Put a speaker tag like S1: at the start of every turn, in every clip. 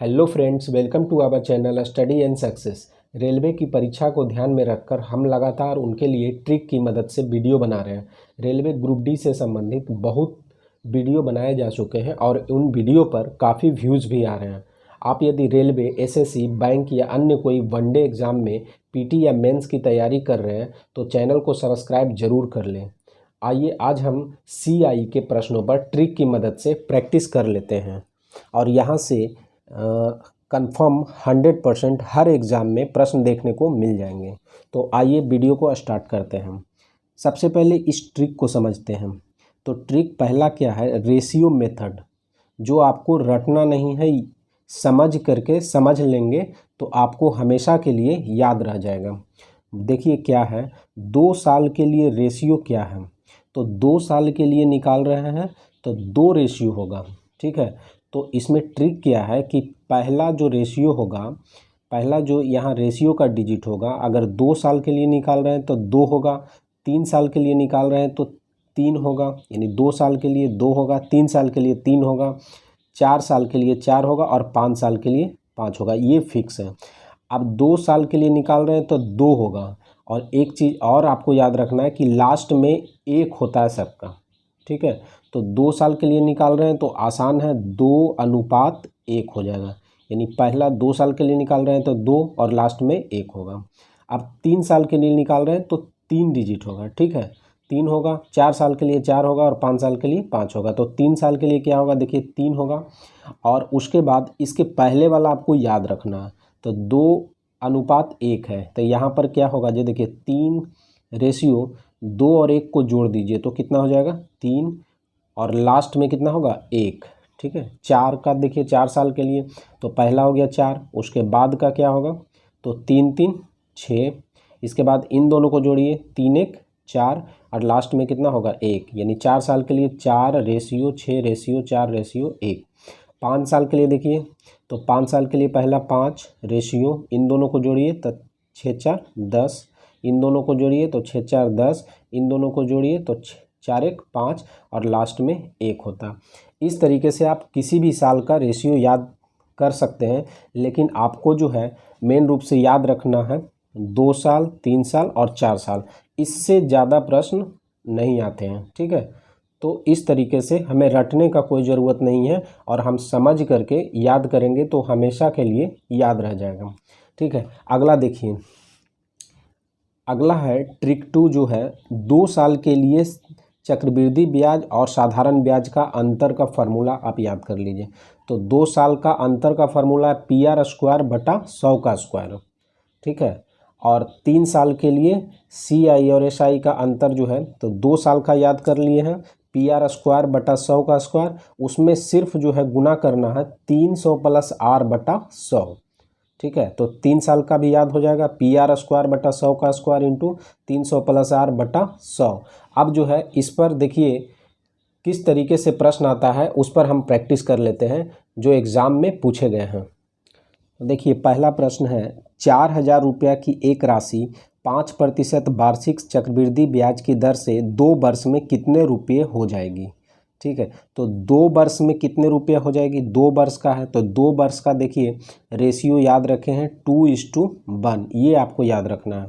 S1: Hello friends, welcome to our channel study and success. Railway की परीक्षा को ध्यान में रखकर हम लगातार उनके लिए ट्रिक की मदद से वीडियो बना रहे हैं। रेलवे ग्रुप डी से संबंधित बहुत वीडियो बनाए जा चुके हैं और उन वीडियो पर काफ़ी व्यूज़ भी आ रहे हैं। आप यदि रेलवे, एसएससी, बैंक या अन्य कोई वनडे एग्ज़ाम में पीटी या मेंस की तैयारी कर रहे हैं तो चैनल को सब्सक्राइब जरूर कर लें। आइए आज हम सीआई के प्रश्नों पर ट्रिक की मदद से प्रैक्टिस कर लेते हैं और यहाँ से कंफर्म 100% हर एग्ज़ाम में प्रश्न देखने को मिल जाएंगे। तो आइए वीडियो को स्टार्ट करते हैं। सबसे पहले इस ट्रिक को समझते हैं। तो ट्रिक पहला क्या है, रेशियो मेथड, जो आपको रटना नहीं है, समझ करके समझ लेंगे तो आपको हमेशा के लिए याद रह जाएगा। देखिए क्या है, 2 साल के लिए रेशियो क्या है, तो 2 साल के लिए निकाल रहे हैं तो 2 रेशियो होगा। ठीक है, तो इसमें ट्रिक क्या है कि पहला जो रेशियो होगा, पहला जो यहाँ रेशियो का डिजिट होगा, अगर 2 साल के लिए निकाल रहे हैं तो 2 होगा, 3 साल के लिए निकाल रहे हैं तो 3 होगा, यानी 2 साल के लिए 2 होगा, 3 साल के लिए 3 होगा, 4 साल के लिए 4 होगा और 5 साल के लिए 5 होगा। ये फिक्स है। अब 2 साल के लिए निकाल रहे हैं तो 2 होगा। और एक चीज़ और आपको याद रखना है कि लास्ट में 1 होता है सबका। ठीक है, तो 2 साल के लिए निकाल रहे हैं तो आसान है, 2:1 हो जाएगा। यानी पहला 2 साल के लिए निकाल रहे हैं तो 2 और लास्ट में 1 होगा। अब 3 साल के लिए निकाल रहे हैं तो 3 डिजिट होगा। ठीक है, 3 होगा, 4 साल के लिए 4 होगा और 5 साल के लिए 5 होगा। तो 3 साल के लिए क्या होगा, देखिए 3 होगा। और उसके बाद इसके पहले वाला आपको याद रखना है, तो 2:1 है। तो यहाँ पर क्या होगा, जो देखिए 3 रेशियो 2 और 1 को जोड़ दीजिए तो कितना हो जाएगा, 3 और लास्ट में कितना होगा, 1। ठीक है, 4 का देखिए 4 साल के लिए तो पहला हो गया 4, उसके बाद का क्या होगा, तो 3 3 6, इसके बाद इन दोनों को जोड़िए, 3 1 4 और लास्ट में कितना होगा, 1। यानी 4 साल के लिए 4 रेशियो 6 रेशियो 4 रेशियो 1। 5 साल के लिए देखिए, तो 5 साल के लिए पहला 5 रेशियो, इन दोनों को जोड़िए तो 6 4 10, इन दोनों को जोड़िए तो 6 4 10, इन दोनों को जोड़िए तो 4 1 5 और लास्ट में 1 होता। इस तरीके से आप किसी भी साल का रेशियो याद कर सकते हैं, लेकिन आपको जो है मेन रूप से याद रखना है 2 साल, 3 साल और 4 साल। इससे ज़्यादा प्रश्न नहीं आते हैं। ठीक है, तो इस तरीके से हमें रटने का कोई ज़रूरत नहीं है और हम समझ करके याद करेंगे तो हमेशा के लिए याद रह जाएगा। ठीक है, अगला देखिए, अगला है ट्रिक 2, जो है 2 साल के लिए चक्रवृद्धि ब्याज और साधारण ब्याज का अंतर का फार्मूला आप याद कर लीजिए। तो 2 साल का अंतर का फार्मूला है PR² बटा 100 का स्क्वायर। ठीक है, और 3 साल के लिए CI और SI का अंतर जो है, तो 2 साल का याद कर लिए हैं, PR² बटा 100 का स्क्वायर, उसमें सिर्फ जो है गुना करना है 300 + R बटा 100। ठीक है, तो 3 साल का भी याद हो जाएगा, PR² बटा 100 का स्क्वायर इंटू 300 + R बटा 100। अब जो है इस पर देखिए किस तरीके से प्रश्न आता है, उस पर हम प्रैक्टिस कर लेते हैं जो एग्ज़ाम में पूछे गए हैं। देखिए पहला प्रश्न है, 4,000 रुपया की एक राशि 5% वार्षिक चक्रवृद्धि ब्याज की दर से 2 वर्ष में कितने रुपये हो जाएगी। ठीक है, तो 2 वर्ष में कितने रुपये हो जाएगी, 2 वर्ष का है तो 2 वर्ष का देखिए रेशियो याद रखे हैं 2:1, ये आपको याद रखना है।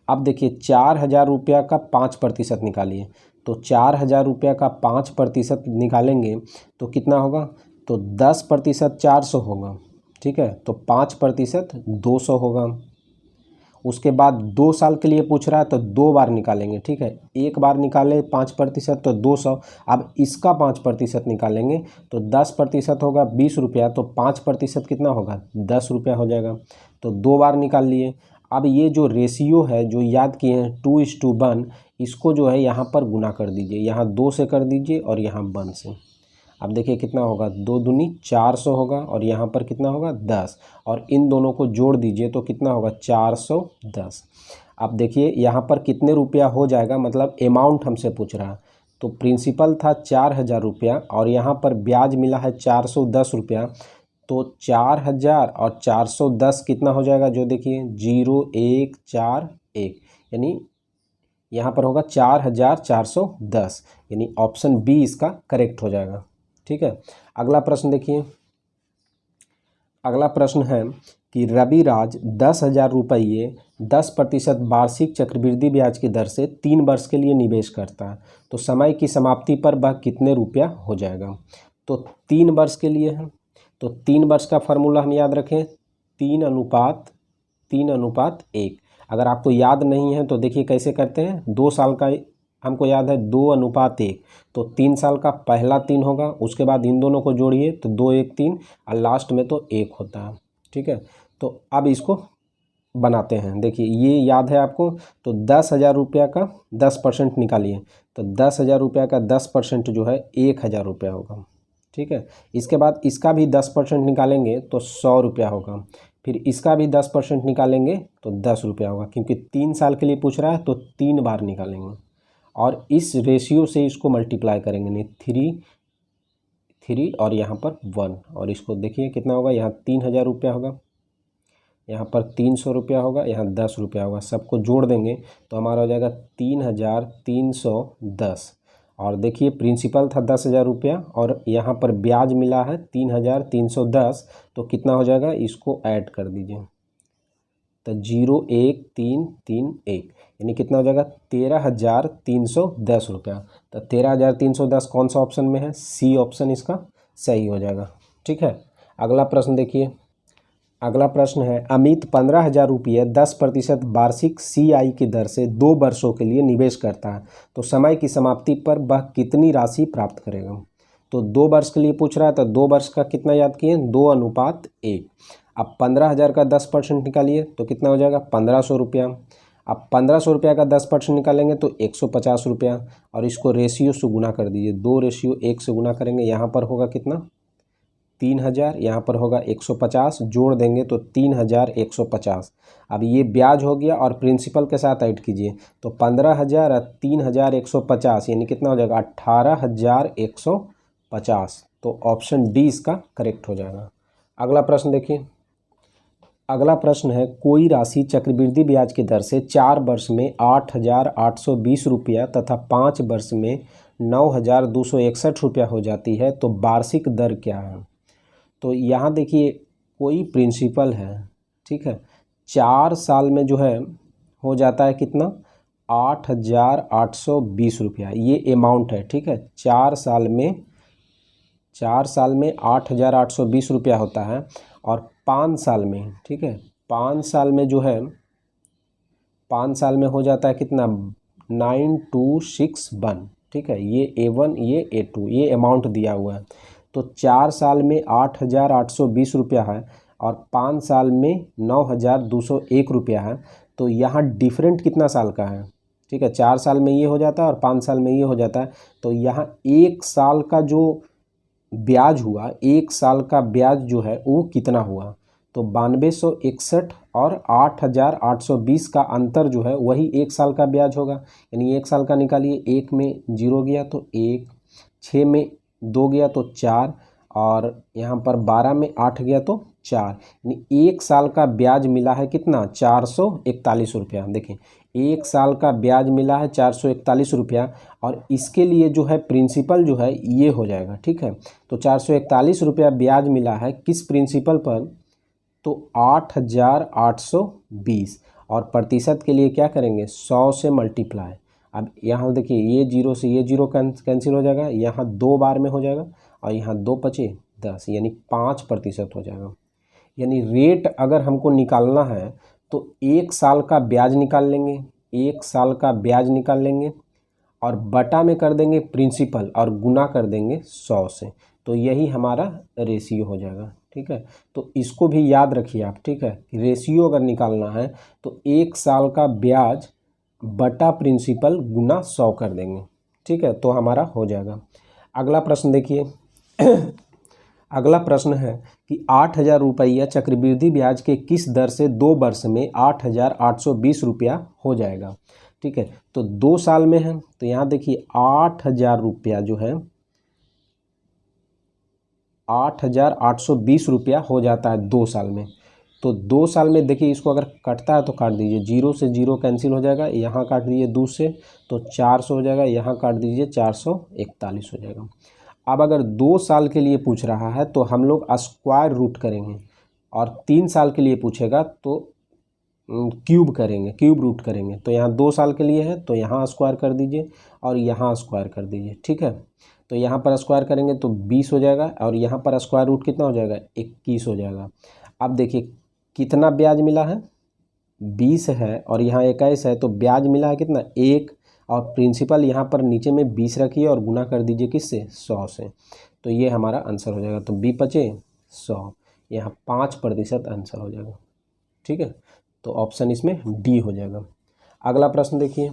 S1: अब देखिए 4,000 रुपया का 5% निकालिए, तो 4,000 रुपया का 5% निकालेंगे तो कितना होगा, तो 10% 400 होगा। ठीक है, तो 5% 200 होगा। उसके बाद 2 साल के लिए पूछ रहा है तो 2 बार निकालेंगे। ठीक है, एक बार निकाले 5% तो 200, अब इसका 5% निकालेंगे तो 10% होगा 20 रुपया, तो 5% कितना होगा, 10 रुपया हो जाएगा। तो 2 बार निकाल लिए। अब ये जो रेशियो है जो याद किए हैं 2:1, इसको जो है यहाँ पर गुना कर दीजिए, यहाँ 2 से कर दीजिए और यहाँ 1 से। अब देखिए कितना होगा, 2 दूनी 400 होगा और यहाँ पर कितना होगा 10, और इन दोनों को जोड़ दीजिए तो कितना होगा 410। अब देखिए यहाँ पर कितने रुपया हो जाएगा, मतलब अमाउंट हमसे पूछ रहा है। तो प्रिंसिपल था 4,000 रुपया और यहाँ पर ब्याज मिला है 410 रुपया, तो 4,000 और 410 कितना हो जाएगा, जो देखिए 0,141, यानी यहाँ पर होगा 4,410, यानी ऑप्शन बी इसका करेक्ट हो जाएगा। ठीक है, अगला प्रश्न देखिए, अगला प्रश्न है कि रविराज 10,000 रुपये 10% वार्षिक चक्रवृद्धि ब्याज की दर से 3 वर्ष के लिए निवेश करता है, तो समय की समाप्ति पर वह कितने रुपया हो जाएगा। तो 3 वर्ष के लिए है, तो 3 वर्ष का फार्मूला हम याद रखें 3:1। अगर आपको याद नहीं है तो देखिए कैसे करते हैं, 2 साल का हमको याद है 2:1, तो 3 साल का पहला 3 होगा, उसके बाद इन दोनों को जोड़िए तो 2 1 3 और लास्ट में तो 1 होता है। ठीक है, तो अब इसको बनाते हैं। देखिए ये याद है आपको, तो 10,000 रुपया का 10% निकालिए, तो 10,000 रुपया का 10% जो है 1,000 रुपया होगा। ठीक है, इसके बाद इसका भी 10% निकालेंगे तो 100 रुपया होगा, फिर इसका भी 10% निकालेंगे तो 10 रुपया होगा, क्योंकि 3 साल के लिए पूछ रहा है तो 3 बार निकालेंगे और इस रेशियो से इसको मल्टीप्लाई करेंगे, नहीं 3 और यहाँ पर 1, और इसको देखिए कितना होगा, यहाँ 3,000 रुपया होगा, यहाँ पर 300 रुपया होगा, यहाँ 10 रुपया होगा, सबको जोड़ देंगे तो हमारा हो जाएगा 3,310। और देखिए प्रिंसिपल था 10,000 रुपया और यहाँ पर ब्याज मिला है 3,310, तो कितना हो जाएगा, इसको ऐड कर दीजिए तो 0,1,3,3,1 यानी कितना हो जाएगा 13,310 रुपया। तो 13,310 कौन सा ऑप्शन में है, सी ऑप्शन इसका सही हो जाएगा। ठीक है, अगला प्रश्न देखिए। अगला प्रश्न है अमित 15,000 रुपये 10% वार्षिक CI की दर से 2 वर्षों के लिए निवेश करता है, तो समय की समाप्ति पर वह कितनी राशि प्राप्त करेगा। तो 2 वर्ष के लिए पूछ रहा है, तो 2 वर्ष का कितना याद किए, 2:1। अब 15,000 का 10% निकालिए तो कितना हो जाएगा 1,500 रुपया। अब 1,500 रुपया का 10% निकालेंगे तो 150 रुपया, और इसको रेशियो से गुना कर दीजिए, 2:1 से गुना करेंगे, यहाँ पर होगा कितना 3,000, यहाँ पर होगा 150, जोड़ देंगे तो 3,150। अब ये ब्याज हो गया और प्रिंसिपल के साथ ऐड कीजिए तो 15,000 और 3,150 यानी कितना हो जाएगा 18,150। तो ऑप्शन डी इसका करेक्ट हो जाएगा। अगला प्रश्न देखिए। अगला प्रश्न है कोई राशि चक्रवृद्धि ब्याज की दर से 4 वर्ष में 8,820 रुपया तथा 5 वर्ष में 9,261 रुपया हो जाती है, तो वार्षिक दर क्या है। तो यहाँ देखिए कोई प्रिंसिपल है, ठीक है, 4 साल में जो है हो जाता है कितना 8,820 रुपया, ये अमाउंट है। ठीक है, 4 साल में 8,820 रुपया होता है, और 5 साल में, ठीक है, 5 साल में जो है 5 साल में हो जाता है कितना 9,261। ठीक है, ये A1 ये A2 ये अमाउंट दिया हुआ है। तो 4 साल में 8,820 रुपया है और 5 साल में 9,201 रुपया है, तो यहाँ डिफरेंट कितना साल का है। ठीक है, 4 साल में ये हो जाता है और 5 साल में ये हो जाता है, तो यहाँ 1 साल का जो ब्याज हुआ, 1 साल का ब्याज जो है वो कितना हुआ, तो 9261 और 8,820 का अंतर जो है वही 1 साल का ब्याज होगा। यानी 1 साल का निकालिए, 1 में 0 गया तो 1, 6 में 2 गया तो 4, और यहाँ पर 12 में 8 गया तो 4, यानी 1 साल का ब्याज मिला है कितना 441 रुपया। देखें 1 साल का ब्याज मिला है 441 रुपया, और इसके लिए जो है प्रिंसिपल जो है ये हो जाएगा। ठीक है, तो 441 रुपया ब्याज मिला है किस प्रिंसिपल पर, तो 8,820, और प्रतिशत के लिए क्या करेंगे 100 से मल्टीप्लाई। अब यहाँ देखिए ये 0 से ये 0 कैंसिल हो जाएगा, यहाँ 2 बार में हो जाएगा और यहाँ 2 बचे 10, यानी 5% हो जाएगा। यानी रेट अगर हमको निकालना है तो 1 साल का ब्याज निकाल लेंगे, 1 साल का ब्याज निकाल लेंगे और बटा में कर देंगे प्रिंसिपल और गुना कर देंगे 100 से, तो यही हमारा रेशियो हो जाएगा। ठीक है, तो इसको भी याद रखिए आप। ठीक है, रेशियो अगर निकालना है तो 1 साल का ब्याज बटा प्रिंसिपल गुना 100 कर देंगे। ठीक है, तो हमारा हो जाएगा। अगला प्रश्न देखिए। अगला प्रश्न है कि 8,000 रुपया चक्रवृद्धि ब्याज के किस दर से 2 वर्ष में 8,820 रुपया हो जाएगा। ठीक है, तो 2 साल में है, तो यहाँ देखिए 8,000 रुपया जो है 8,820 रुपया हो जाता है 2 साल में। तो 2 साल में देखिए इसको अगर कटता है तो काट दीजिए, 0 से 0 कैंसिल हो जाएगा, यहाँ काट दीजिए 2 से तो 400 हो जाएगा, यहाँ काट दीजिए 441 हो जाएगा। अब अगर 2 साल के लिए पूछ रहा है तो हम लोग स्क्वायर रूट करेंगे, और 3 साल के लिए पूछेगा तो क्यूब करेंगे, क्यूब रूट करेंगे। तो यहाँ 2 साल के लिए है तो यहाँ स्क्वायर कर दीजिए और यहाँ स्क्वायर कर दीजिए, ठीक है। तो यहाँ पर स्क्वायर करेंगे तो 20 हो जाएगा और यहाँ पर स्क्वायर रूट कितना हो जाएगा, 21 हो जाएगा। अब देखिए कितना ब्याज मिला है, 20 है और यहाँ 21 है, तो ब्याज मिला है कितना, 1। और प्रिंसिपल यहाँ पर नीचे में 20 रखिए और गुना कर दीजिए किससे, 100 से। तो ये हमारा आंसर हो जाएगा। तो बी बचे 100, यहाँ 5% आंसर हो जाएगा, ठीक है। तो ऑप्शन इसमें डी हो जाएगा। अगला प्रश्न देखिए,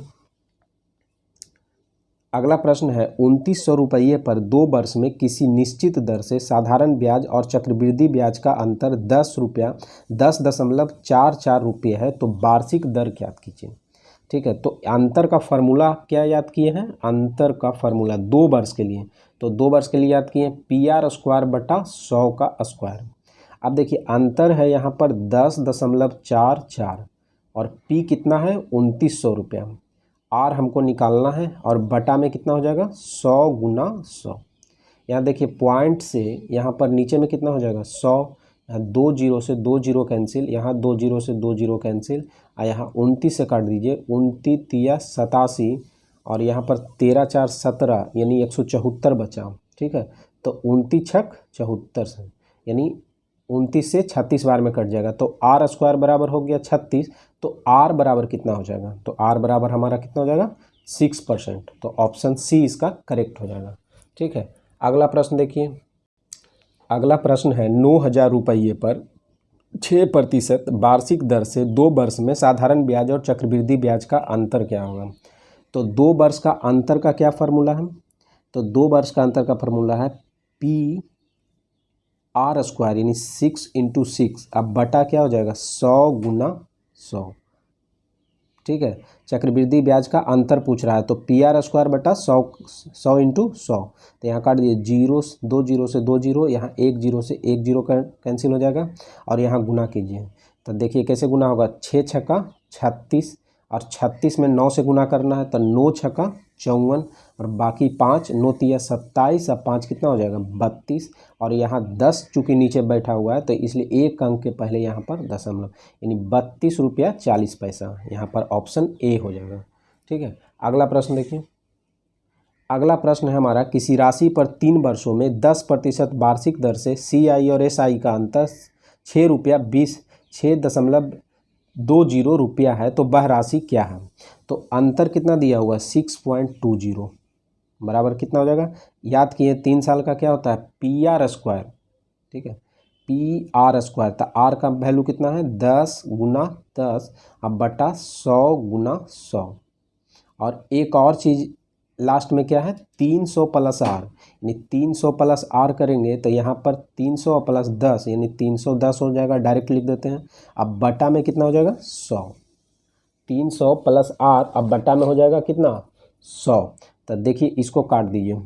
S1: अगला प्रश्न है 2900 रुपये पर 2 वर्ष में किसी निश्चित दर से साधारण ब्याज और चक्रवृद्धि ब्याज का अंतर 10.44 रुपये है, तो वार्षिक दर ज्ञात कीजिए, ठीक है। तो अंतर का फार्मूला क्या याद किए हैं, अंतर का फार्मूला 2 वर्ष के लिए, तो 2 वर्ष के लिए याद किए PR² बटा 100 का स्क्वायर। अब देखिए अंतर है यहाँ पर 10.44 और P कितना है 2900 रुपया, R हमको निकालना है और बटा में कितना हो जाएगा 100 गुना 100। यहाँ देखिए पॉइंट से यहाँ पर नीचे में कितना हो जाएगा 100, यहाँ 2 जीरो से 2 जीरो कैंसिल, यहाँ 2 जीरो से 2 जीरो कैंसिल, और यहाँ 29 से काट दीजिए, 29 तिया 87 और यहाँ पर 13 4 17 यानी 174 बचा, ठीक है। तो 29 छक 74 से यानी 29 से 36 बार में कट जाएगा, तो R² बराबर हो गया 36। तो R बराबर कितना हो जाएगा, तो R बराबर हमारा कितना हो जाएगा 6%। तो ऑप्शन सी इसका करेक्ट हो जाएगा, ठीक है। अगला प्रश्न देखिए, अगला प्रश्न है 9000 रुपये पर 6% वार्षिक दर से 2 वर्ष में साधारण ब्याज और चक्रवृद्धि ब्याज का अंतर क्या होगा। तो 2 वर्ष का अंतर का क्या फार्मूला है, तो 2 वर्ष का अंतर का फार्मूला है PR² यानी 6 × 6, अब बटा क्या हो जाएगा 100 गुना 100, ठीक है। चक्रवृद्धि ब्याज का अंतर पूछ रहा है तो PR² बटा 100 × 100, तो यहाँ काट दिए 0 2 जीरो से 2 जीरो, यहाँ 1 जीरो से 1 जीरो कैंसिल हो जाएगा और यहाँ गुना कीजिए। तो देखिए कैसे गुना होगा, 6 छक्का 36 और 36 में 9 से गुना करना है, तो 9 छक्का 54 और बाकी 5, 9 तिया 27 और 5 कितना हो जाएगा 32 और यहाँ 10 चूँकि नीचे बैठा हुआ है तो इसलिए एक अंक के पहले यहाँ पर दशमलव, यानी 32 रुपया 40 पैसा, यहाँ पर ऑप्शन ए हो जाएगा, ठीक है। अगला प्रश्न देखिए, अगला प्रश्न है हमारा किसी राशि पर 3 वर्षों में 10% वार्षिक दर से CI और SI का अंतर 6.20 रुपया है, तो वह राशि क्या है। तो अंतर कितना दिया हुआ है 6.20 बराबर कितना हो जाएगा, याद किए 3 साल का क्या होता है PR², ठीक है, PR²। तो R का वैल्यू कितना है 10 गुना 10 अब बटा 100 गुना 100। और एक और चीज़ लास्ट में क्या है 300 + R, यानी 300 + R करेंगे तो यहाँ पर 300 + 10 यानी 310 हो जाएगा, डायरेक्ट लिख देते हैं। अब बटा में कितना हो जाएगा 100, 300 + R अब बटा में हो जाएगा कितना 100। तो देखिए इसको काट दीजिए,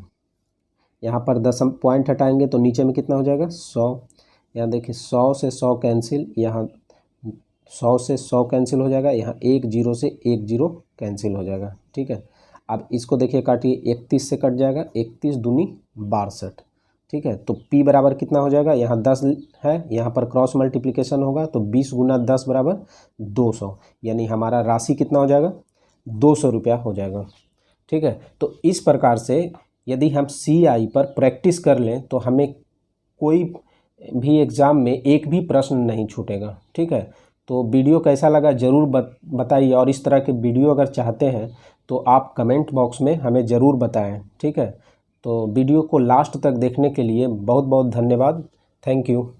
S1: यहाँ पर दशम पॉइंट हटाएंगे तो नीचे में कितना हो जाएगा 100, यहाँ देखिए 100 से 100 कैंसिल, यहाँ 100 से 100 कैंसिल हो जाएगा, यहाँ 1 जीरो से 1 जीरो कैंसिल हो जाएगा, ठीक है। अब इसको देखिए काटिए, 31 से कट जाएगा, 31 दूनी 62, ठीक है। तो P बराबर कितना हो जाएगा, यहाँ 10 है, यहाँ पर क्रॉस मल्टीप्लिकेशन होगा तो 20 गुना 10 बराबर 200, यानी हमारा राशि कितना हो जाएगा 200 रुपया हो जाएगा, ठीक है। तो इस प्रकार से यदि हम CI पर प्रैक्टिस कर लें तो हमें कोई भी एग्ज़ाम में एक भी प्रश्न नहीं छूटेगा, ठीक है। तो वीडियो कैसा लगा ज़रूर बताइए, और इस तरह के वीडियो अगर चाहते हैं तो आप कमेंट बॉक्स में हमें ज़रूर बताएं, ठीक है। तो वीडियो को लास्ट तक देखने के लिए बहुत बहुत धन्यवाद, थैंक यू।